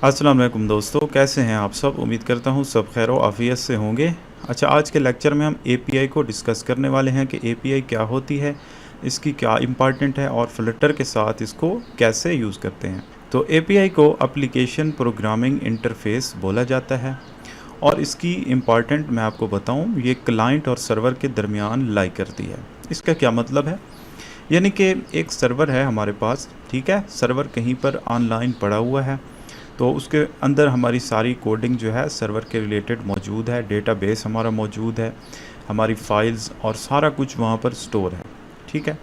अस्सलाम वालेकुम दोस्तों, कैसे हैं आप सब। उम्मीद करता हूँ सब खैर व आफ़ियत से होंगे। अच्छा, आज के लेक्चर में हम एपीआई को डिस्कस करने वाले हैं कि एपीआई क्या होती है, इसकी क्या इम्पॉर्टेंट है और फ्लटर के साथ इसको कैसे यूज़ करते हैं। तो एपीआई को एप्लीकेशन प्रोग्रामिंग इंटरफेस बोला जाता है और इसकी इम्पॉर्टेंट मैं आपको बताऊँ, ये क्लाइंट और सर्वर के दरमियान लाई करती है। इसका क्या मतलब है, यानी कि एक सर्वर है हमारे पास, ठीक है। सर्वर कहीं पर ऑनलाइन पड़ा हुआ है, तो उसके अंदर हमारी सारी कोडिंग जो है सर्वर के रिलेटेड मौजूद है, डेटाबेस हमारा मौजूद है, हमारी फाइल्स और सारा कुछ वहाँ पर स्टोर है, ठीक है।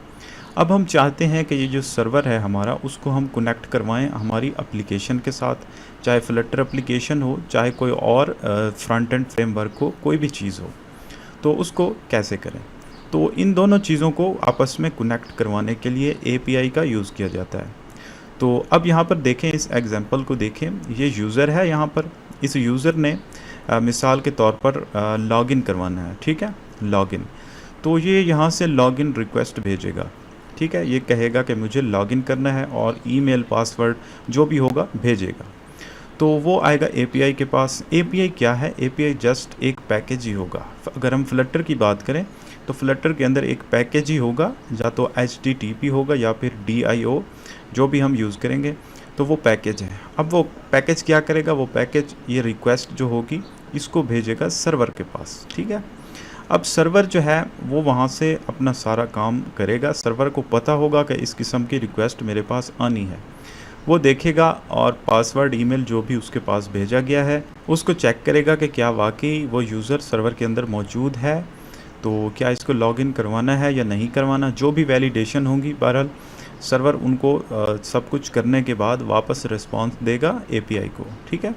अब हम चाहते हैं कि ये जो सर्वर है हमारा, उसको हम कनेक्ट करवाएं हमारी एप्लीकेशन के साथ, चाहे फ्लटर एप्लीकेशन हो, चाहे कोई और फ्रंट एंड फ्रेमवर्क हो, कोई भी चीज़ हो, तो उसको कैसे करें। तो इन दोनों चीज़ों को आपस में कनेक्ट करवाने के लिए एपीआई का यूज़ किया जाता है। तो अब यहाँ पर देखें, इस एग्जांपल को देखें, ये यूज़र है। यहाँ पर इस यूज़र ने मिसाल के तौर पर लॉगिन करवाना है, ठीक है, लॉगिन। तो ये यहाँ से लॉगिन रिक्वेस्ट भेजेगा, ठीक है। ये कहेगा कि मुझे लॉगिन करना है और ईमेल पासवर्ड जो भी होगा भेजेगा। तो वो आएगा एपीआई के पास। एपीआई क्या है, एपीआई जस्ट एक पैकेज ही होगा। अगर हम फ्लटर की बात करें तो फ्लटर के अंदर एक पैकेज ही होगा, या तो HTTP होगा या फिर DIO, जो भी हम यूज़ करेंगे, तो वो पैकेज है। अब वो पैकेज क्या करेगा, वो पैकेज ये रिक्वेस्ट जो होगी इसको भेजेगा सर्वर के पास, ठीक है। अब सर्वर जो है वो वहाँ से अपना सारा काम करेगा। सर्वर को पता होगा कि इस किस्म की रिक्वेस्ट मेरे पास आनी है, वो देखेगा और पासवर्ड ईमेल जो भी उसके पास भेजा गया है उसको चेक करेगा कि क्या वाकई वो यूज़र सर्वर के अंदर मौजूद है, तो क्या इसको लॉगिन करवाना है या नहीं करवाना। जो भी वैलिडेशन होंगी, बहरहाल सर्वर उनको सब कुछ करने के बाद वापस रिस्पांस देगा एपीआई को, ठीक है।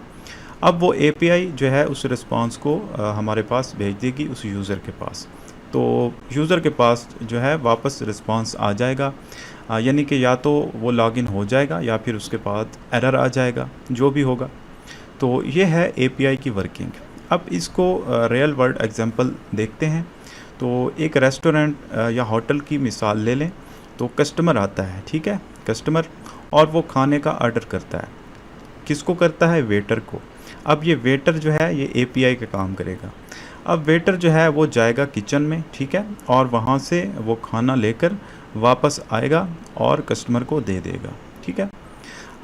अब वो एपीआई जो है उस रिस्पांस को हमारे पास भेज देगी उस यूज़र के पास। तो यूज़र के पास जो है वापस रिस्पांस आ जाएगा, यानी कि या तो वो लॉगिन हो जाएगा या फिर उसके बाद एरर आ जाएगा, जो भी होगा। तो ये है एपीआई की वर्किंग। अब इसको रियल वर्ल्ड एग्जांपल देखते हैं। तो एक रेस्टोरेंट या होटल की मिसाल ले लें। तो कस्टमर आता है, ठीक है, कस्टमर, और वो खाने का ऑर्डर करता है। किसको करता है, वेटर को। अब ये वेटर जो है ये एपीआई का काम करेगा। अब वेटर जो है वो जाएगा किचन में, ठीक है, और वहाँ से वो खाना लेकर वापस आएगा और कस्टमर को दे देगा, ठीक है।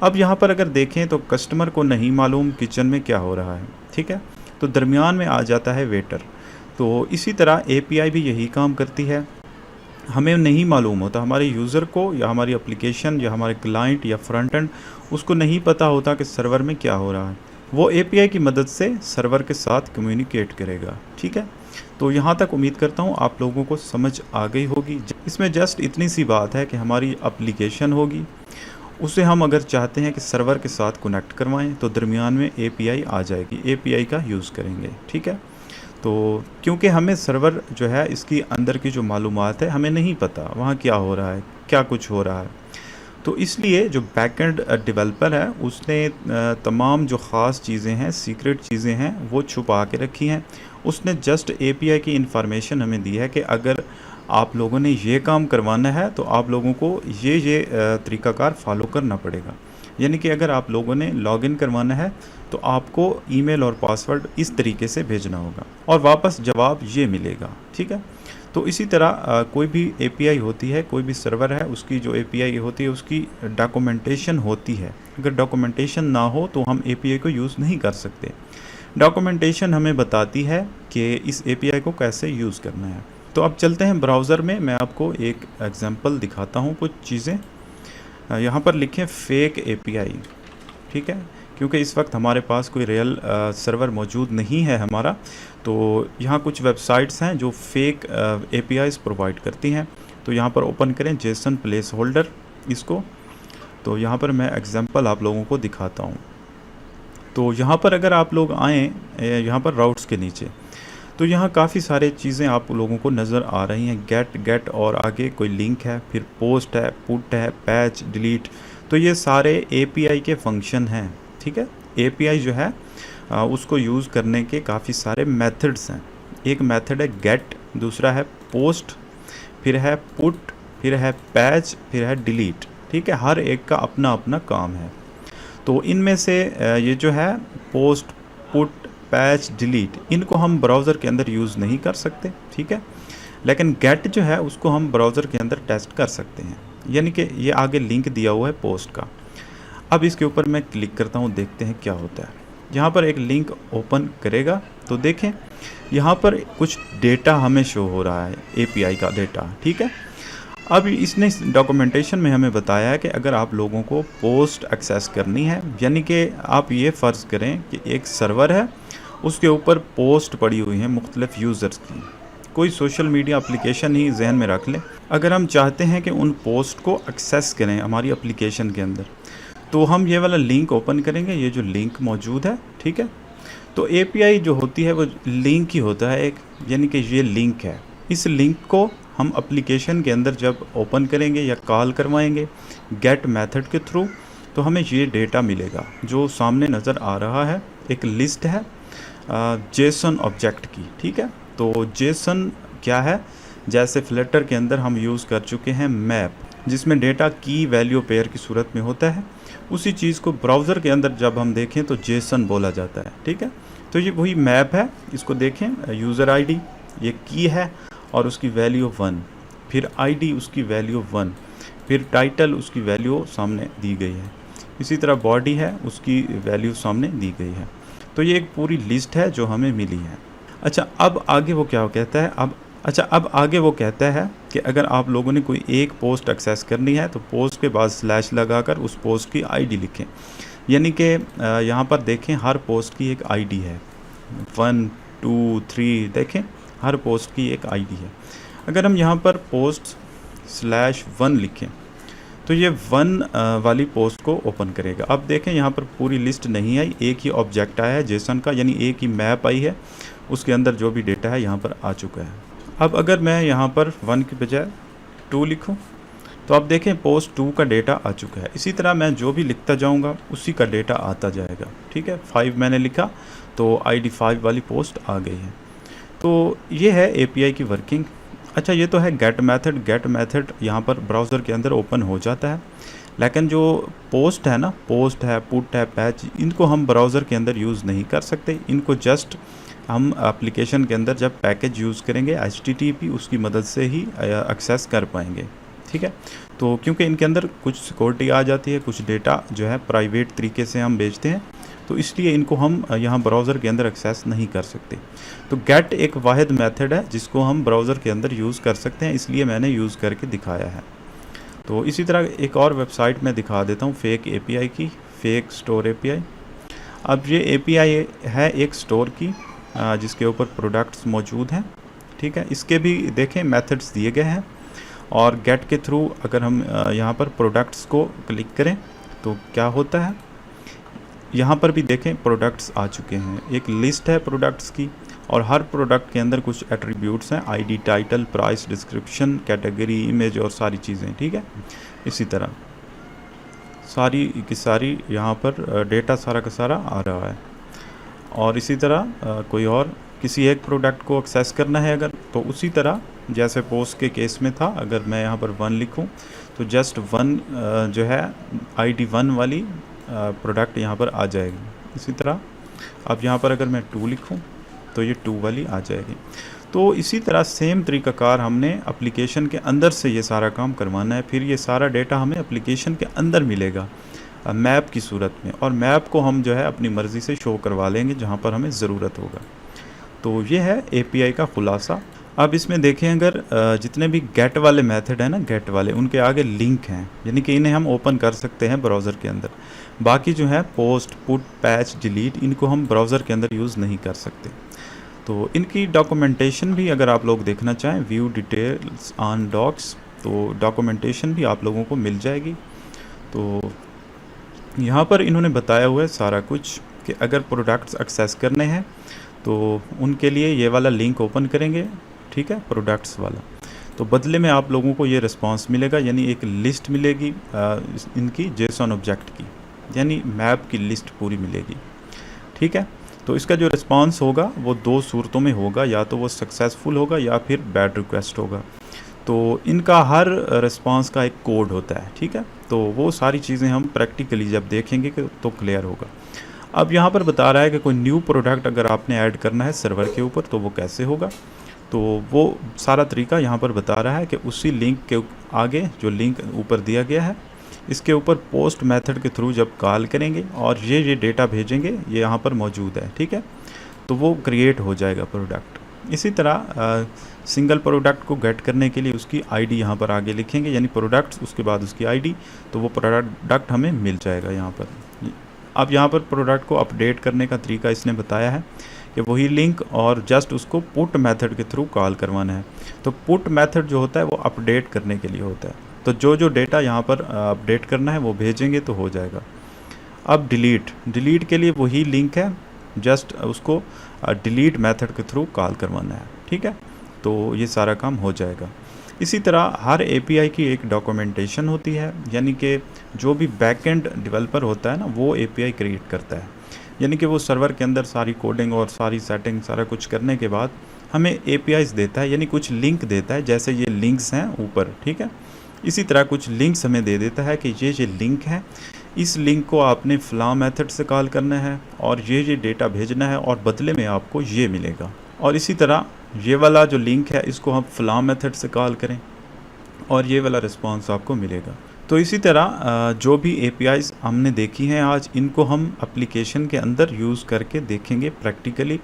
अब यहाँ पर अगर देखें तो कस्टमर को नहीं मालूम किचन में क्या हो रहा है, ठीक है, तो दरमियान में आ जाता है वेटर। तो इसी तरह एपीआई भी यही काम करती है। हमें नहीं मालूम होता, हमारे यूज़र को या हमारी एप्लीकेशन या हमारे क्लाइंट या फ्रंट एंड, उसको नहीं पता होता कि सर्वर में क्या हो रहा है। वो एपीआई की मदद से सर्वर के साथ कम्युनिकेट करेगा, ठीक है। तो यहाँ तक उम्मीद करता हूँ आप लोगों को समझ आ गई होगी। इसमें जस्ट इतनी सी बात है कि हमारी एप्लीकेशन होगी, उसे हम अगर चाहते हैं कि सर्वर के साथ कनेक्ट करवाएं तो दरमियान में एपीआई आ जाएगी, एपीआई का यूज़ करेंगे, ठीक है। तो क्योंकि हमें सर्वर जो है इसकी अंदर की जो मालूमात है हमें नहीं पता वहाँ क्या हो रहा है, क्या कुछ हो रहा है, तो इसलिए जो बैकएंड डेवलपर है उसने तमाम जो ख़ास चीज़ें हैं, सीक्रेट चीज़ें हैं, वो छुपा के रखी हैं। उसने जस्ट एपीआई की इन्फॉर्मेशन हमें दी है कि अगर आप लोगों ने ये काम करवाना है तो आप लोगों को ये तरीक़ाकार फॉलो करना पड़ेगा। यानी कि अगर आप लोगों ने लॉगिन करवाना है तो आपको ईमेल और पासवर्ड इस तरीके से भेजना होगा और वापस जवाब ये मिलेगा, ठीक है। तो इसी तरह कोई भी एपीआई होती है, कोई भी सर्वर है, उसकी जो एपीआई होती है उसकी डॉक्यूमेंटेशन होती है। अगर डॉक्यूमेंटेशन ना हो तो हम एपीआई को यूज़ नहीं कर सकते। डॉक्यूमेंटेशन हमें बताती है कि इस एपीआई को कैसे यूज़ करना है। तो अब चलते हैं ब्राउज़र में, मैं आपको एक एग्जांपल दिखाता हूँ कुछ चीज़ें। यहाँ पर लिखें फेक एपीआई, ठीक है, क्योंकि इस वक्त हमारे पास कोई रियल सर्वर मौजूद नहीं है हमारा। तो यहाँ कुछ वेबसाइट्स हैं जो फेक एपीआईज प्रोवाइड करती हैं। तो यहाँ पर ओपन करें जेसन प्लेस होल्डर इसको। तो यहाँ पर मैं एग्जांपल आप लोगों को दिखाता हूँ। तो यहाँ पर अगर आप लोग आएँ यहाँ पर राउट्स के नीचे, तो यहाँ काफ़ी सारे चीज़ें आप लोगों को नज़र आ रही हैं। गेट और आगे कोई लिंक है, फिर पोस्ट है, पुट है, पैच, डिलीट। तो ये सारे एपीआई के फंक्शन हैं, ठीक है। एपीआई जो है उसको यूज़ करने के काफ़ी सारे मेथड्स हैं। एक मेथड है गेट, दूसरा है पोस्ट, फिर है पुट, फिर है पैच, फिर है डिलीट, ठीक है। हर एक का अपना अपना काम है। तो तो इनमें से ये जो है पोस्ट, पुट, पैच, डिलीट, इनको हम ब्राउज़र के अंदर यूज़ नहीं कर सकते, ठीक है। लेकिन गेट जो है उसको हम ब्राउज़र के अंदर टेस्ट कर सकते हैं, यानी कि ये आगे लिंक दिया हुआ है पोस्ट का। अब इसके ऊपर मैं क्लिक करता हूँ, देखते हैं क्या होता है। यहाँ पर एक लिंक ओपन करेगा तो देखें यहाँ पर कुछ डेटा हमें शो हो रहा है, एपीआई का डेटा, ठीक है। अब इसने डॉक्यूमेंटेशन में हमें बताया है कि अगर आप लोगों को पोस्ट एक्सेस करनी है, यानी कि आप ये फ़र्ज़ करें कि एक सर्वर है, उसके ऊपर पोस्ट पड़ी हुई हैं मुख्तलिफ यूज़र्स की, कोई सोशल मीडिया एप्लीकेशन ही जहन में रख लें। अगर हम चाहते हैं कि उन पोस्ट को एक्सेस करें हमारी एप्लीकेशन के अंदर, तो हम ये वाला लिंक ओपन करेंगे, ये जो लिंक मौजूद है, ठीक है। तो एपीआई जो होती है वो लिंक ही होता है एक, यानी कि ये लिंक है। इस लिंक को हम एप्लीकेशन के अंदर जब ओपन करेंगे या कॉल करवाएंगे गेट मेथड के थ्रू, तो हमें ये डेटा मिलेगा जो सामने नज़र आ रहा है। एक लिस्ट है जेसन ऑब्जेक्ट की, ठीक है। तो जेसन क्या है, जैसे फ्लटर के अंदर हम यूज़ कर चुके हैं मैप, जिसमें डेटा की वैल्यू पेयर की सूरत में होता है, उसी चीज़ को ब्राउज़र के अंदर जब हम देखें तो जेसन बोला जाता है, ठीक है। तो ये वही मैप है, इसको देखें, यूज़र आईडी ये की है और उसकी वैल्यू 1, फिर आईडी उसकी वैल्यू 1, फिर टाइटल उसकी वैल्यू सामने दी गई है, इसी तरह बॉडी है उसकी वैल्यू सामने दी गई है। तो ये एक पूरी लिस्ट है जो हमें मिली है। अच्छा, अब आगे वो क्या कहता है, अब आगे वो कहता है कि अगर आप लोगों ने कोई एक पोस्ट एक्सेस करनी है तो पोस्ट के बाद स्लैश लगाकर उस पोस्ट की आईडी लिखें, यानी कि यहाँ पर देखें हर पोस्ट की एक आईडी है, 1 2 3, देखें हर पोस्ट की एक आईडी है। अगर हम यहाँ पर पोस्ट /1 लिखें तो ये 1 वाली पोस्ट को ओपन करेगा। अब देखें यहाँ पर पूरी लिस्ट नहीं आई, एक ही ऑब्जेक्ट आया है जेसन का, यानी एक ही मैप आई है, उसके अंदर जो भी डेटा है यहाँ पर आ चुका है। अब अगर मैं यहाँ पर 1 की बजाय 2 लिखूँ तो आप देखें पोस्ट 2 का डेटा आ चुका है। इसी तरह मैं जो भी लिखता जाऊँगा उसी का डेटा आता जाएगा, ठीक है। 5 मैंने लिखा तो आईडी 5 वाली पोस्ट आ गई है। तो ये है एपीआई की वर्किंग। अच्छा, ये तो है गेट मेथड यहाँ पर ब्राउज़र के अंदर ओपन हो जाता है, लेकिन जो पोस्ट है ना, पोस्ट है, पुट है, पैच, इनको हम ब्राउज़र के अंदर यूज़ नहीं कर सकते। इनको जस्ट हम एप्लीकेशन के अंदर जब पैकेज यूज़ करेंगे HTTP, उसकी मदद से ही एक्सेस कर पाएंगे, ठीक है। तो क्योंकि इनके अंदर कुछ सिक्योरिटी आ जाती है, कुछ डेटा जो है प्राइवेट तरीके से हम भेजते हैं, तो इसलिए इनको हम यहाँ ब्राउज़र के अंदर एक्सेस नहीं कर सकते। तो गेट एक वाहिद मेथड है जिसको हम ब्राउज़र के अंदर यूज़ कर सकते हैं, इसलिए मैंने यूज़ करके दिखाया है। तो इसी तरह एक और वेबसाइट में दिखा देता हूँ फेक एपीआई की, फेक स्टोर एपीआई। अब ये एपीआई है एक स्टोर की जिसके ऊपर प्रोडक्ट्स मौजूद हैं, ठीक है। इसके भी देखें मेथड्स दिए गए हैं, और गेट के थ्रू अगर हम यहाँ पर प्रोडक्ट्स को क्लिक करें तो क्या होता है, यहाँ पर भी देखें प्रोडक्ट्स आ चुके हैं, एक लिस्ट है प्रोडक्ट्स की, और हर प्रोडक्ट के अंदर कुछ एट्रीब्यूट्स हैं, ID, title, price, description, category, image और सारी चीज़ें, ठीक है। इसी तरह सारी की सारी यहाँ पर डेटा सारा का सारा आ रहा है। और इसी तरह कोई और किसी एक प्रोडक्ट को एक्सेस करना है अगर, तो उसी तरह जैसे पोस्ट के केस में था, अगर मैं यहाँ पर 1 लिखूँ तो जस्ट 1 जो है आईडी 1 वाली प्रोडक्ट यहाँ पर आ जाएगी। इसी तरह अब यहाँ पर अगर मैं 2 लिखूँ तो ये 2 वाली आ जाएगी। तो इसी तरह सेम तरीक़ाकार हमने एप्लीकेशन के अंदर से ये सारा काम करवाना है, फिर ये सारा डेटा हमें एप्लीकेशन के अंदर मिलेगा मैप की सूरत में, और मैप को हम जो है अपनी मर्ज़ी से शो करवा लेंगे जहाँ पर हमें ज़रूरत होगा। तो ये है एपीआई का ख़ुलासा। अब इसमें देखें अगर जितने भी गेट वाले मेथड हैं ना, गेट वाले, उनके आगे लिंक हैं, यानी कि इन्हें हम ओपन कर सकते हैं ब्राउज़र के अंदर। बाकी जो है पोस्ट, पुट, पैच, डिलीट, इनको हम ब्राउज़र के अंदर यूज़ नहीं कर सकते। तो इनकी डॉक्यूमेंटेशन भी अगर आप लोग देखना चाहें, व्यू डिटेल्स ऑन डॉक्स, तो डॉक्यूमेंटेशन भी आप लोगों को मिल जाएगी। तो यहाँ पर इन्होंने बताया हुआ है सारा कुछ कि अगर प्रोडक्ट्स एक्सेस करने हैं तो उनके लिए ये वाला लिंक ओपन करेंगे, ठीक है, प्रोडक्ट्स वाला, तो बदले में आप लोगों को ये रिस्पांस मिलेगा, यानी एक लिस्ट मिलेगी इनकी जेसन ऑब्जेक्ट की, यानी मैप की लिस्ट पूरी मिलेगी, ठीक है। तो इसका जो रिस्पांस होगा वो 2 सूरतों में होगा, या तो वो सक्सेसफुल होगा या फिर बैड रिक्वेस्ट होगा। तो इनका हर रिस्पांस का एक कोड होता है, ठीक है। तो वो सारी चीज़ें हम प्रैक्टिकली जब देखेंगे तो क्लियर होगा। अब यहाँ पर बता रहा है कि कोई न्यू प्रोडक्ट अगर आपने ऐड करना है सर्वर के ऊपर तो वो कैसे होगा। तो वो सारा तरीका यहाँ पर बता रहा है कि उसी लिंक के आगे जो लिंक ऊपर दिया गया है इसके ऊपर पोस्ट मेथड के थ्रू जब कॉल करेंगे और ये डेटा भेजेंगे ये यहाँ पर मौजूद है, ठीक है। तो वो क्रिएट हो जाएगा प्रोडक्ट। इसी तरह सिंगल प्रोडक्ट को गेट करने के लिए उसकी आईडी यहाँ पर आगे लिखेंगे, यानी प्रोडक्ट्स उसके बाद उसकी आईडी, तो वो प्रोडक्ट हमें मिल जाएगा यहाँ पर। अब यहाँ पर प्रोडक्ट को अपडेट करने का तरीका इसने बताया है कि वही लिंक और जस्ट उसको पुट मेथड के थ्रू कॉल करवाना है। तो पुट मेथड जो होता है वो अपडेट करने के लिए होता है, तो जो डेटा यहाँ पर अपडेट करना है वो भेजेंगे तो हो जाएगा। अब डिलीट के लिए वही लिंक है, जस्ट उसको डिलीट मेथड के थ्रू कॉल करवाना है, ठीक है। तो ये सारा काम हो जाएगा। इसी तरह हर एपीआई की एक डॉक्यूमेंटेशन होती है, यानी कि जो भी बैकएंड डेवलपर होता है ना वो एपीआई क्रिएट करता है, यानी कि वो सर्वर के अंदर सारी कोडिंग और सारी सेटिंग सारा कुछ करने के बाद हमें एपीआईज देता है, यानी कुछ लिंक देता है, जैसे ये लिंक्स हैं ऊपर, ठीक है। इसी तरह कुछ लिंक्स हमें दे देता है कि ये लिंक है, इस लिंक को आपने फ़लाँ मेथड से कॉल करना है और ये डेटा भेजना है और बदले में आपको ये मिलेगा। और इसी तरह ये वाला जो लिंक है इसको हम फ़लाँ मेथड से कॉल करें और ये वाला रिस्पांस आपको मिलेगा। तो इसी तरह जो भी एपीआईज हमने देखी हैं आज, इनको हम एप्लीकेशन के अंदर यूज़ करके देखेंगे प्रैक्टिकली,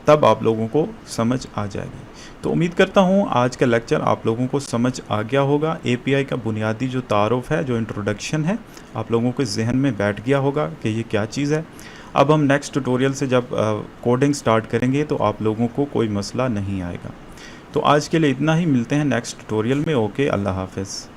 तब आप लोगों को समझ आ जाएगी। तो उम्मीद करता हूँ आज का लेक्चर आप लोगों को समझ आ गया होगा। एपीआई का बुनियादी जो तारुफ है, जो इंट्रोडक्शन है, आप लोगों के जहन में बैठ गया होगा कि ये क्या चीज़ है। अब हम नेक्स्ट ट्यूटोरियल से जब कोडिंग स्टार्ट करेंगे तो आप लोगों को कोई मसला नहीं आएगा। तो आज के लिए इतना ही, मिलते हैं नेक्स्ट ट्यूटोरियल में। ओके, अल्लाह हाफ़िज़।